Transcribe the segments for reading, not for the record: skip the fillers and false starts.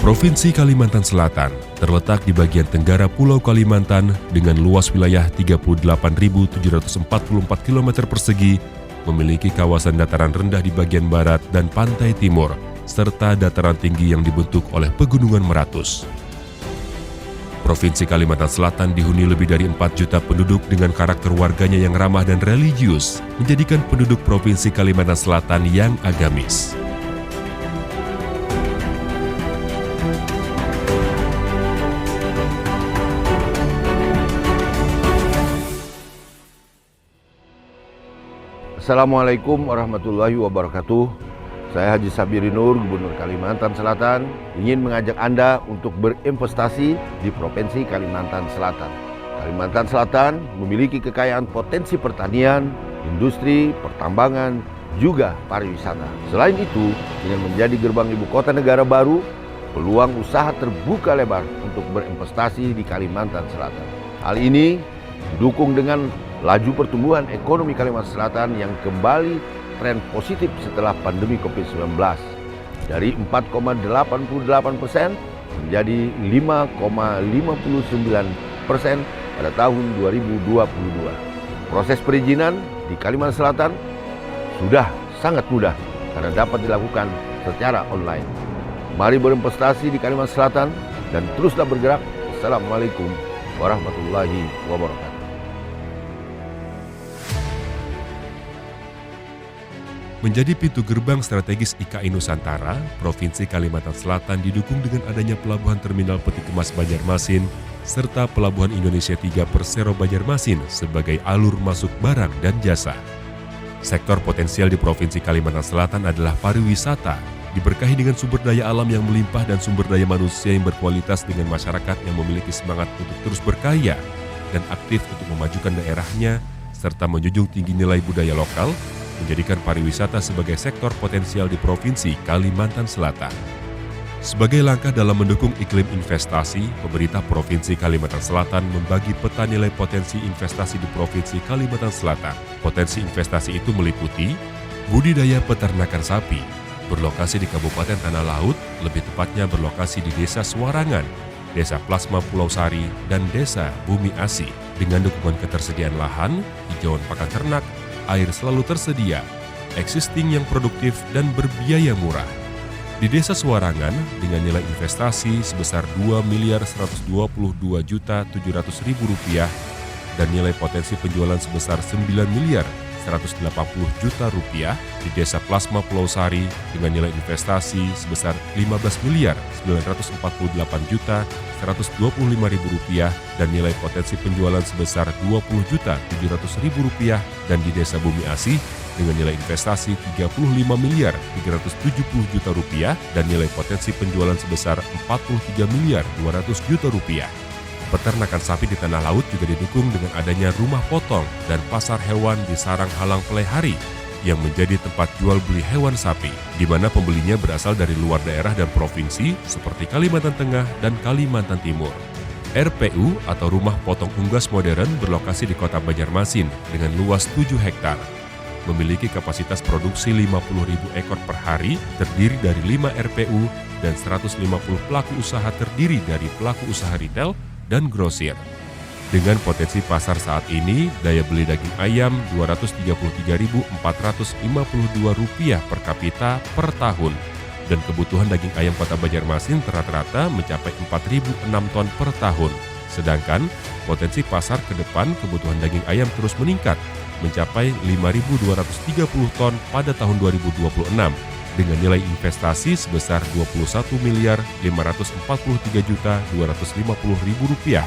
Provinsi Kalimantan Selatan terletak di bagian tenggara Pulau Kalimantan dengan luas wilayah 38.744 km persegi, memiliki kawasan dataran rendah di bagian barat dan pantai timur, serta dataran tinggi yang dibentuk oleh pegunungan Meratus. Provinsi Kalimantan Selatan dihuni lebih dari 4 juta penduduk dengan karakter warganya yang ramah dan religius, menjadikan penduduk Provinsi Kalimantan Selatan yang agamis. Assalamualaikum warahmatullahi wabarakatuh. Saya Haji Sabiri Nur, Gubernur Kalimantan Selatan, ingin mengajak Anda untuk berinvestasi di Provinsi Kalimantan Selatan. Kalimantan Selatan memiliki kekayaan potensi pertanian, industri, pertambangan, juga pariwisata. Selain itu, dengan menjadi gerbang ibu kota negara baru, peluang usaha terbuka lebar untuk berinvestasi di Kalimantan Selatan. Hal ini didukung dengan laju pertumbuhan ekonomi Kalimantan Selatan yang kembali tren positif setelah pandemi COVID-19 dari 4,88% menjadi 5,59% pada tahun 2022. Proses perizinan di Kalimantan Selatan sudah sangat mudah karena dapat dilakukan secara online. Mari berinvestasi di Kalimantan Selatan dan teruslah bergerak. Assalamualaikum warahmatullahi wabarakatuh. Menjadi pintu gerbang strategis IKI Nusantara, Provinsi Kalimantan Selatan didukung dengan adanya Pelabuhan Terminal Peti Kemas Banjarmasin serta Pelabuhan Indonesia 3 Persero Banjarmasin sebagai alur masuk barang dan jasa. Sektor potensial di Provinsi Kalimantan Selatan adalah pariwisata, diberkahi dengan sumber daya alam yang melimpah dan sumber daya manusia yang berkualitas dengan masyarakat yang memiliki semangat untuk terus berkarya dan aktif untuk memajukan daerahnya serta menjunjung tinggi nilai budaya lokal, menjadikan pariwisata sebagai sektor potensial di Provinsi Kalimantan Selatan. Sebagai langkah dalam mendukung iklim investasi, pemerintah Provinsi Kalimantan Selatan membagi peta nilai potensi investasi di Provinsi Kalimantan Selatan. Potensi investasi itu meliputi budidaya peternakan sapi, berlokasi di Kabupaten Tanah Laut, lebih tepatnya berlokasi di Desa Suwarangan, Desa Plasma Pulau Sari, dan Desa Bumi Asi, dengan dukungan ketersediaan lahan, hijauan pakan ternak, air selalu tersedia, existing yang produktif dan berbiaya murah. Di Desa Suwarangan dengan nilai investasi sebesar Rp2.122.700.000 dan nilai potensi penjualan sebesar Rp9.180.000.000. Di Desa Plasma Pulau Sari dengan nilai investasi sebesar Rp15.948.125.000 dan nilai potensi penjualan sebesar Rp20.700.000, dan di Desa Bumi Asih dengan nilai investasi Rp35.570.000.000 dan nilai potensi penjualan sebesar Rp43.200.000.000. Peternakan sapi di Tanah Laut juga didukung dengan adanya rumah potong dan pasar hewan di Sarang Halang Pelehari yang menjadi tempat jual beli hewan sapi, di mana pembelinya berasal dari luar daerah dan provinsi seperti Kalimantan Tengah dan Kalimantan Timur. RPU atau Rumah Potong Unggas Modern berlokasi di Kota Banjarmasin dengan luas 7 hektar. Memiliki kapasitas produksi 50.000 ekor per hari, terdiri dari 5 RPU dan 150 pelaku usaha terdiri dari pelaku usaha retail dan grosir. Dengan potensi pasar saat ini, daya beli daging ayam Rp233.452 per kapita per tahun, dan kebutuhan daging ayam Kota Banjarmasin rata-rata mencapai 4.006 ton per tahun. Sedangkan potensi pasar ke depan kebutuhan daging ayam terus meningkat, mencapai 5.230 ton pada tahun 2026, dengan nilai investasi sebesar Rp21.543.250.000,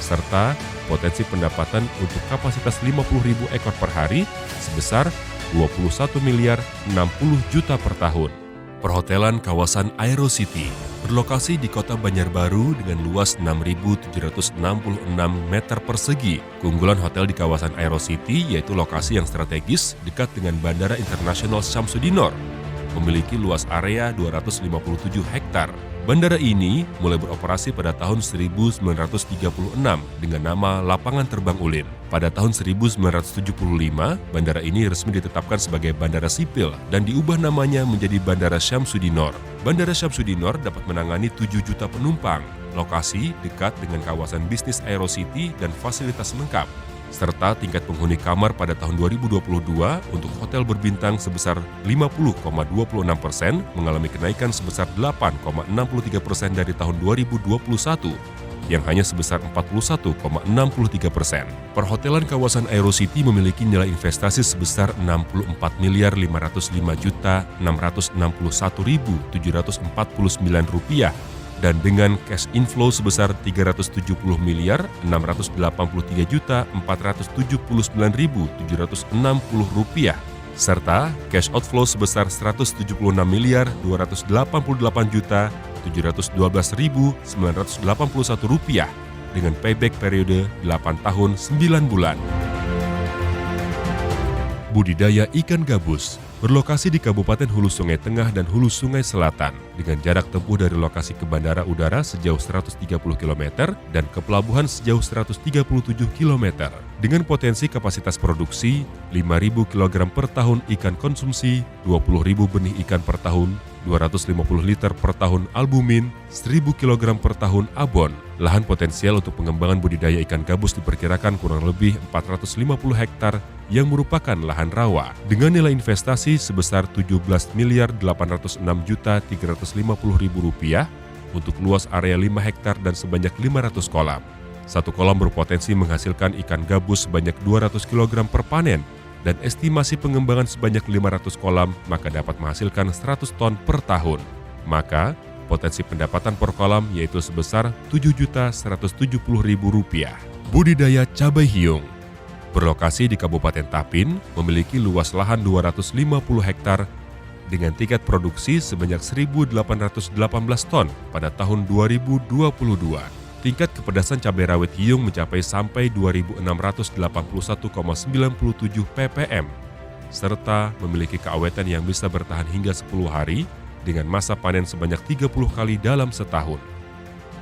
serta potensi pendapatan untuk kapasitas 50.000 ekor per hari sebesar Rp21.060.000.000 per tahun. Perhotelan kawasan Aero City berlokasi di Kota Banjarbaru dengan luas 6.766 meter persegi. Keunggulan hotel di kawasan Aero City yaitu lokasi yang strategis dekat dengan Bandara Internasional Syamsuddinor, memiliki luas area 257 hektar. Bandara ini mulai beroperasi pada tahun 1936 dengan nama Lapangan Terbang Ulin. Pada tahun 1975, bandara ini resmi ditetapkan sebagai bandara sipil dan diubah namanya menjadi Bandara Syamsuddinor. Bandara Syamsuddinor dapat menangani 7 juta penumpang, lokasi dekat dengan kawasan bisnis Aerocity dan fasilitas lengkap, serta tingkat penghuni kamar pada tahun 2022 untuk hotel berbintang sebesar 50,26% mengalami kenaikan sebesar 8,63% dari tahun 2021 yang hanya sebesar 41,63%. Perhotelan kawasan Aerocity memiliki nilai investasi sebesar Rp64.559.749 dan dengan cash inflow sebesar Rp373.479.760 serta cash outflow sebesar Rp175.208.712.981 dengan payback periode 8 tahun 9 bulan. Budidaya ikan gabus berlokasi di Kabupaten Hulu Sungai Tengah dan Hulu Sungai Selatan dengan jarak tempuh dari lokasi ke bandara udara sejauh 130 km dan ke pelabuhan sejauh 137 km. Dengan potensi kapasitas produksi 5.000 kg per tahun ikan konsumsi, 20.000 benih ikan per tahun, 250 liter per tahun albumin, 1.000 kg per tahun abon. Lahan potensial untuk pengembangan budidaya ikan gabus diperkirakan kurang lebih 450 hektar yang merupakan lahan rawa dengan nilai investasi sebesar Rp17.806.350.000 untuk luas area 5 hektar dan sebanyak 500 kolam. Satu kolam berpotensi menghasilkan ikan gabus sebanyak 200 kg per panen dan estimasi pengembangan sebanyak 500 kolam maka dapat menghasilkan 100 ton per tahun. Maka potensi pendapatan per kolam yaitu sebesar Rp7.170.000. Budidaya cabai hiung berlokasi di Kabupaten Tapin memiliki luas lahan 250 hektar dengan tingkat produksi sebanyak 1.818 ton pada tahun 2022. Tingkat kepedasan cabai rawit hiung mencapai sampai 2.681,97 ppm, serta memiliki keawetan yang bisa bertahan hingga 10 hari dengan masa panen sebanyak 30 kali dalam setahun.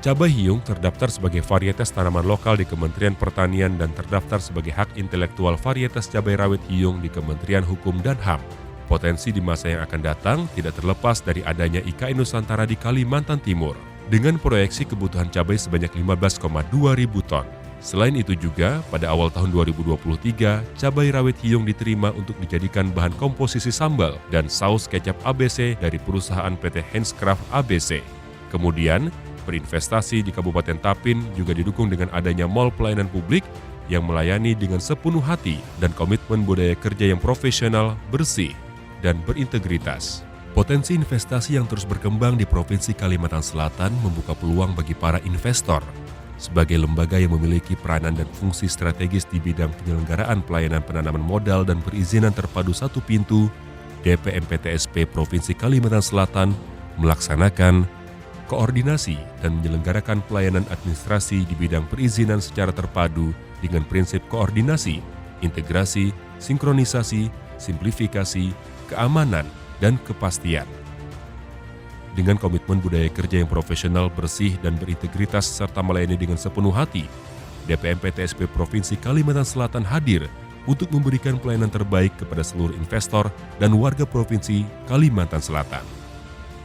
Cabai hiung terdaftar sebagai varietas tanaman lokal di Kementerian Pertanian dan terdaftar sebagai hak intelektual varietas cabai rawit hiung di Kementerian Hukum dan HAM. Potensi di masa yang akan datang tidak terlepas dari adanya IKN Nusantara di Kalimantan Timur, dengan proyeksi kebutuhan cabai sebanyak 15,2 ribu ton. Selain itu juga, pada awal tahun 2023, cabai rawit hiung diterima untuk dijadikan bahan komposisi sambal dan saus kecap ABC dari perusahaan PT Henscraft ABC. Kemudian, berinvestasi di Kabupaten Tapin juga didukung dengan adanya mal pelayanan publik yang melayani dengan sepenuh hati dan komitmen budaya kerja yang profesional, bersih, dan berintegritas. Potensi investasi yang terus berkembang di Provinsi Kalimantan Selatan membuka peluang bagi para investor. Sebagai lembaga yang memiliki peranan dan fungsi strategis di bidang penyelenggaraan pelayanan penanaman modal dan perizinan terpadu satu pintu, DPMPTSP Provinsi Kalimantan Selatan melaksanakan koordinasi dan menyelenggarakan pelayanan administrasi di bidang perizinan secara terpadu dengan prinsip koordinasi, integrasi, sinkronisasi, simplifikasi, keamanan, dan kepastian. Dengan komitmen budaya kerja yang profesional, bersih, dan berintegritas serta melayani dengan sepenuh hati, DPMPTSP Provinsi Kalimantan Selatan hadir untuk memberikan pelayanan terbaik kepada seluruh investor dan warga Provinsi Kalimantan Selatan.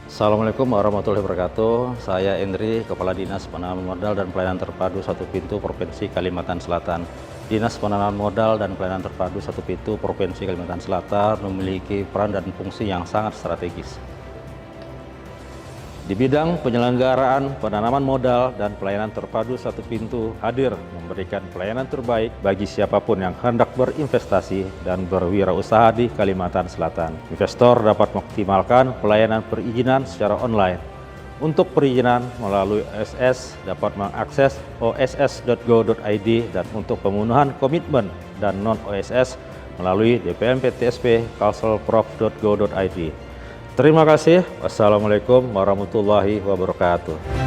Assalamualaikum warahmatullahi wabarakatuh. Saya Endri, Kepala Dinas Penanaman Modal dan Pelayanan Terpadu Satu Pintu Provinsi Kalimantan Selatan. Dinas Penanaman Modal dan Pelayanan Terpadu Satu Pintu Provinsi Kalimantan Selatan memiliki peran dan fungsi yang sangat strategis di bidang penyelenggaraan penanaman modal dan pelayanan terpadu satu pintu hadir memberikan pelayanan terbaik bagi siapapun yang hendak berinvestasi dan berwirausaha di Kalimantan Selatan. Investor dapat mengoptimalkan pelayanan perizinan secara online. Untuk perizinan melalui OSS dapat mengakses oss.go.id dan untuk pemenuhan komitmen dan non-OSS melalui DPMPTSP kalselprof.go.id. Terima kasih. Wassalamualaikum warahmatullahi wabarakatuh.